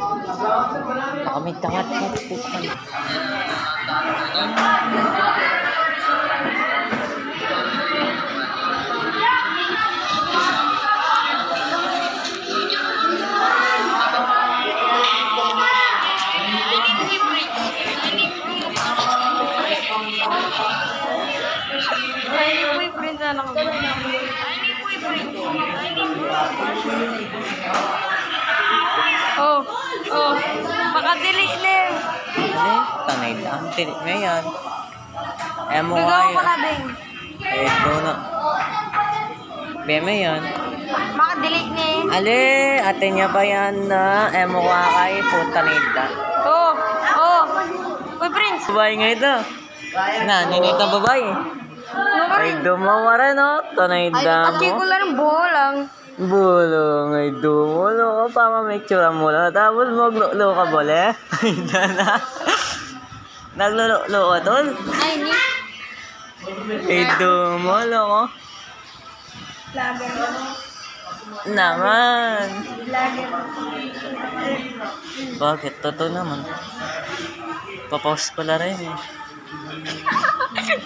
Baka may tangat na pupukan. Oh, oh, baka delete na yun. Ano? Tanay lang. Tilit mo yan. Mo Gagawa ko kaya. na din. Doon na. Beme yan. Baka delete na yun. Ale, ate niya ba yan na? Mo kaya puta na ita. Oh, oh. Uy, Prince. Babae nga ito. Na, ninita babae. Ay, dumawara no? Tanay Ay, da aki ko mo. lang bolang. Bulong, ay dumulo ko pa mamitsura mo lang. Tapos maglulo ka bole. Ay, dana. Naglululo ka tol. Ay, ni. Ay, dumulo ko. Vlogger mo. Naman. Vlogger mo. Bakit? Totoo naman. Papost ko na rin eh.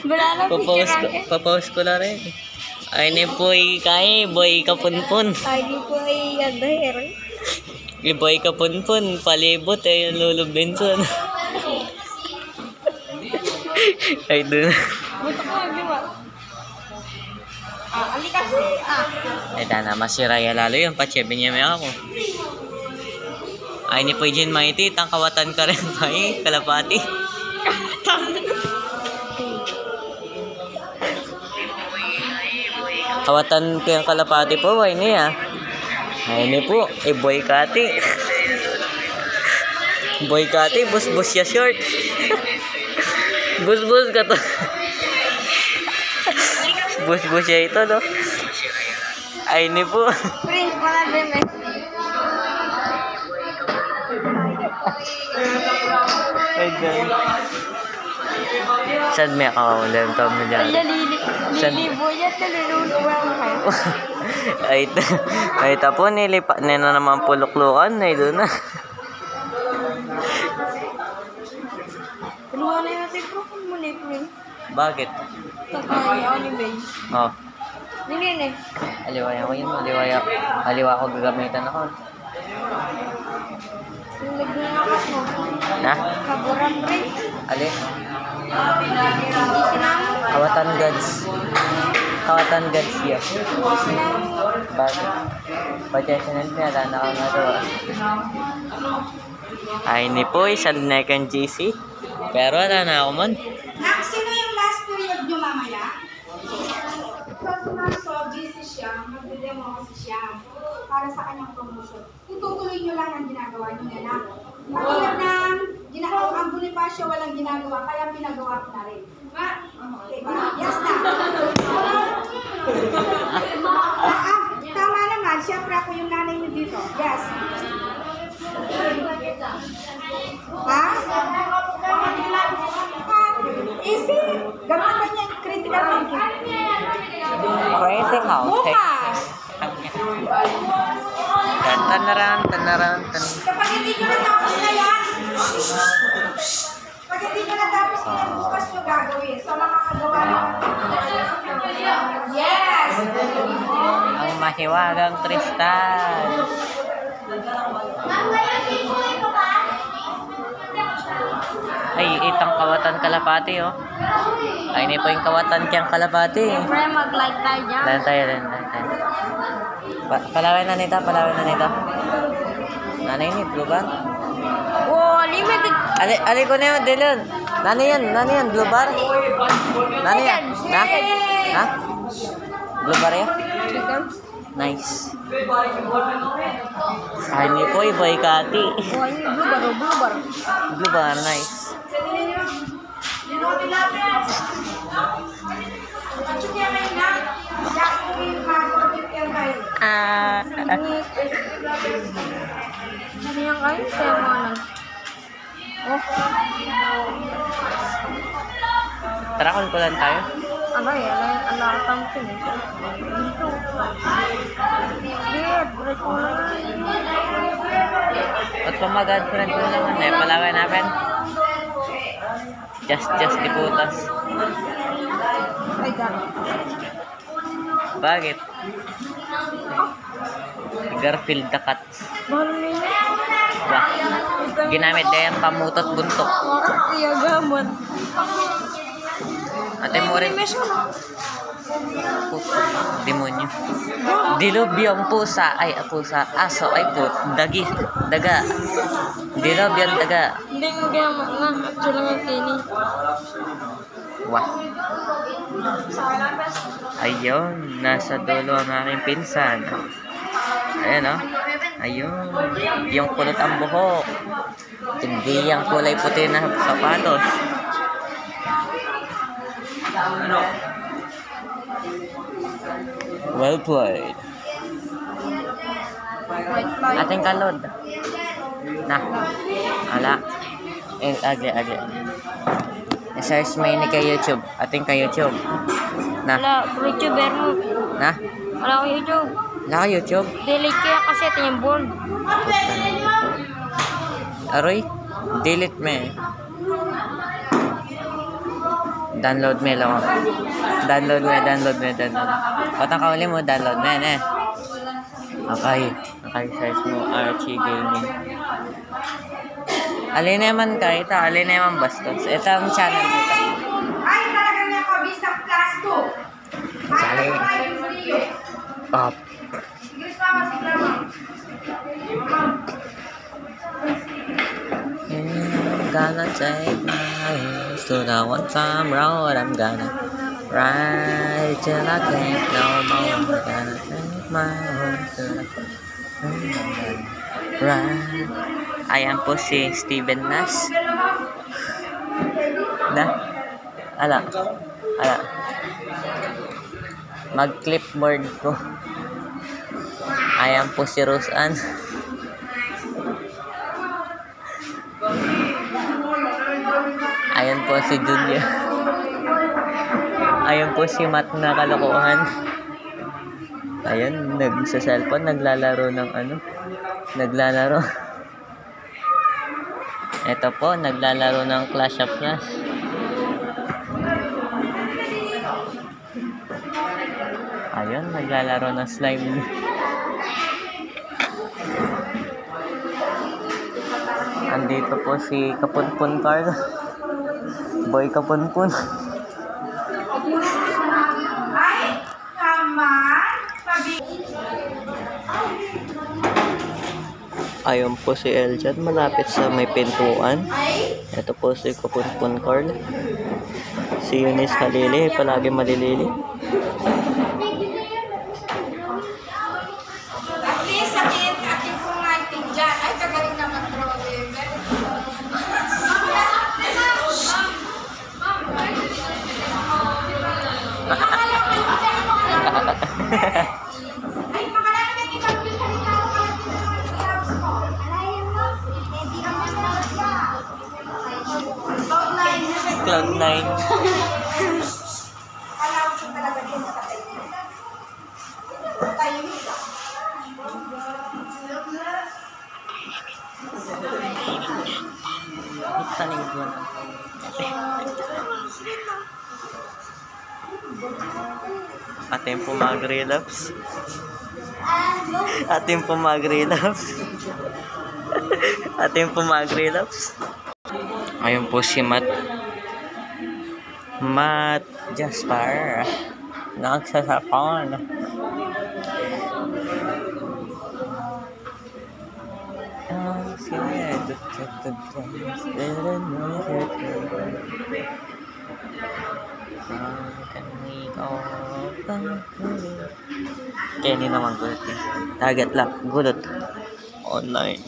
Wala na Papost ko na rin. Ay, ni boy kay, boy kapunpun. Ay, di po ay adher. Boy kapunpun, palibot eh, yung Lolo Benson. Ay, dun. Buto ko, di ba? Ali kasi, Ay, dana, masiraya lalo yun. Patsebe niya may ako. Ay, ni Poy Jen Mighty, tangkawatan ka rin kay kalapati. Kawatan ko yung kalapati po, ay niya. Ay, ni po, boy kati. Boy kati, bus-bus ya short. Bus-bus ka to. Bus-bus ya ito, no? Ay, ni po. Prince, wala din eh. Ay, dyan. Saan may kakawala yung tama dyan? Lilibo yan, nalulunod kayo. Ay, tapo, nilipa na naman puluklukan. Ay, doon na. Tulungan na natin po kung muli, Prince. Bakit? Takaya, anime. Oh, Ningin eh. aliwaya ko yun. Aliwa ko gagamitan ako. Yung nagnanakot mo. Na? Kaburan, Prince. Ali? Sinamo. Kawatan gods. Kawatan gods yun. Sinamo. Bakit? Pagkasinand niya, lana ka nga daw. Ay, ni po, isang neck-and GC. Pero wala na ako man. Sino yung last period nyo mamaya? So, busy siya. Magdedemo kasi siya para sa kanyang promotion. Itutuloy nyo lang ang ginagawa nyo nila. Mahirap ng ang Bonifacio walang ginagawa, kaya pinagawa ko na rin. Okay ba? Yes na. Tama naman. Siyempre ako yung nanay nyo dito. Yes. Ha? Easy. Gano'n ba niya critical thinking? Crazy house. Bukas. Tanaran. Kapag hindi nyo natapos na yan, pag hindi nyo natapos na yan, bukas nyo gagawin. So, makakagawa na. Yes! Ang mahiwagang Tristan. Ay, itang kawatan kalapati, oh. Ay, ini po yung kawatan kiyang kalapati. Siyempre, mag-like tayo dyan. Lan tayo. Palawin na nito. Nanay ni, blue bar? Oh, limited. Ali ko na yun, Dylan. Nanay yan, blue bar? Nanay yan? Ha? Blue bar yan? Nice. Ay, ni po, boy kati. Oh, ini blue bar. Blue bar, nice. Ano yung kayo? Temanan. Oh. Tara, kulkulan tayo. Ano eh? Ala something eh. Dito. Break mo na. pa mag-friend mo naman eh. Palawin natin. Just di putas. Ay, God. Bakit? Garfield the cat. Ba? Ginamit na yan pamutot buntok. Iya gamon. Ate mo rin. Demonyo. Dilubyong pusa ay pusa. Aso ay dagi. Daga. Dilubyong daga. Hindi mo gamon na. Actually nga kini. Wah. Ayun. Nasa dulo ang aking pinsan. Ayan o. Ayun. Yung kulot ang buhok. Hindi yung kulay puti na sapatos. Well played. Ating kalod. Nah. Ala. Age. I-search mo ini kay YouTube. Ating kay YouTube. Nah. Wala, YouTuber mo. Nah. Wala ko YouTube. Wala ka YouTube. Delete kaya kasi ito yung board. Aroy. Delete me. Download me lang. Download me. Patang kauli mo, download me. Okay, search mo Archie Gaming. Alin naman ka, alin naman bastos. Ito ang channel dito. Ay, talagang nakabisa class 2. Ay, Up. Sige, sama si Grandma. I'm gonna take my horse to the one-time road. I'm gonna ride till I can't no more. I'm gonna take my horse to the ride. Ayan po si Steven Nash. Ala. Mag-clipboard ko. Ayan po si Roseanne. Ayan po si Julia. Ayan po si Matt na kalokohan. Ayan, sa cellphone, naglalaro ng naglalaro. Ito po, naglalaro ng Clash of Clans. Ayun, naglalaro ng slime. Andito po si Kapunpun Carl. Boy Kapunpun. Ay, naman. Ayun po si Eljan, malapit sa may pintuan. Ito po si Kapunpun Carl. Si Eunice Halili, palagi malilili. At least, sakit ating pumating dyan. Ay, kagaling naman, problem. Ay, pangalan naman kita mo yung salita ko pala dito sa mga clubs mo. Alayin mo, hindi ka mo Cloud9. alam ko talaga din sa tayo. Tayo nila. Tanig mo. Ating po mag-relapse. Ating po mag-relapse. Ayun po si Matt Jasper. Nagsasapon. Kenny naman gulot niya. Target lang. Gulot. Online.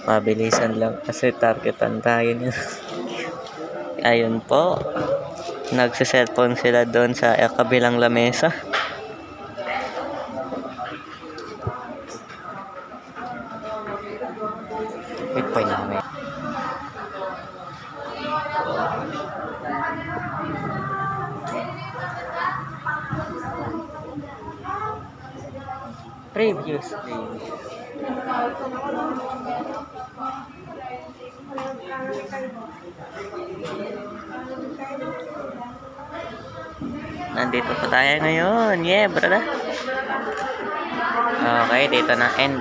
Mabilisan lang kasi targetan tayo niya. Ayun po. Nagsa-cellphone sila doon sa kabilang lamesa. Wait pa namin. Previously. Nandito po tayo ngayon. Yeah, brother. Okay, dito na end.